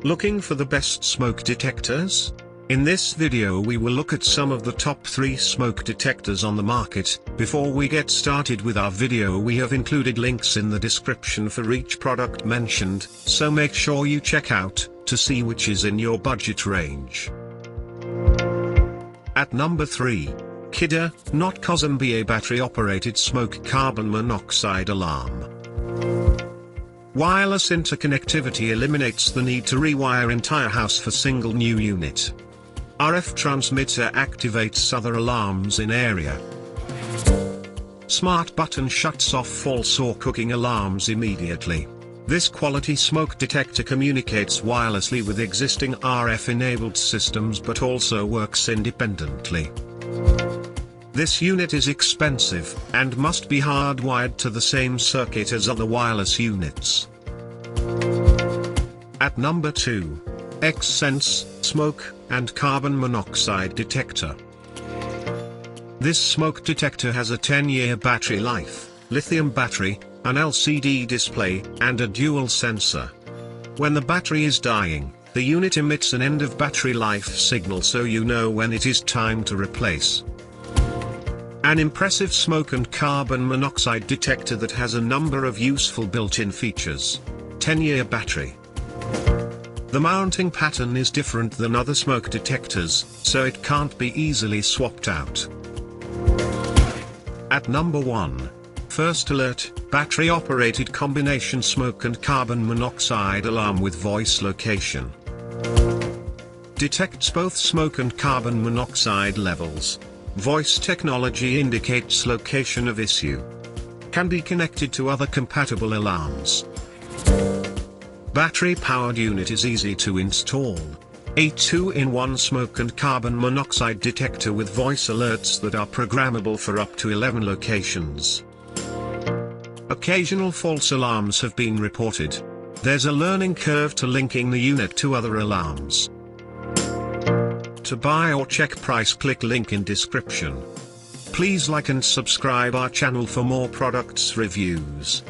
Looking for the best smoke detectors? In this video we will look at some of the top 3 smoke detectors on the market. Before we get started with our video, we have included links in the description for each product mentioned, so make sure you check out to see which is in your budget range. At number 3. Kidde, KN-COSM-BA battery operated smoke carbon monoxide alarm. Wireless interconnectivity eliminates the need to rewire entire house for single new unit. RF transmitter activates other alarms in area. Smart button shuts off false or cooking alarms immediately. This quality smoke detector communicates wirelessly with existing RF-enabled systems but also works independently. This unit is expensive, and must be hardwired to the same circuit as other wireless units. At number 2. X-Sense, smoke and carbon monoxide detector. This smoke detector has a 10-year battery life, lithium battery, an LCD display, and a dual sensor. When the battery is dying, the unit emits an end of battery life signal so you know when it is time to replace. An impressive smoke and carbon monoxide detector that has a number of useful built-in features. 10-year battery. The mounting pattern is different than other smoke detectors, so it can't be easily swapped out. At number 1. First Alert, battery-operated combination smoke and carbon monoxide alarm with voice location. Detects both smoke and carbon monoxide levels. Voice technology indicates location of issue. Can be connected to other compatible alarms. Battery-powered unit is easy to install. A 2-in-1 smoke and carbon monoxide detector with voice alerts that are programmable for up to 11 locations. Occasional false alarms have been reported. There's a learning curve to linking the unit to other alarms. To buy or check price, click link in description. Please like and subscribe our channel for more products reviews.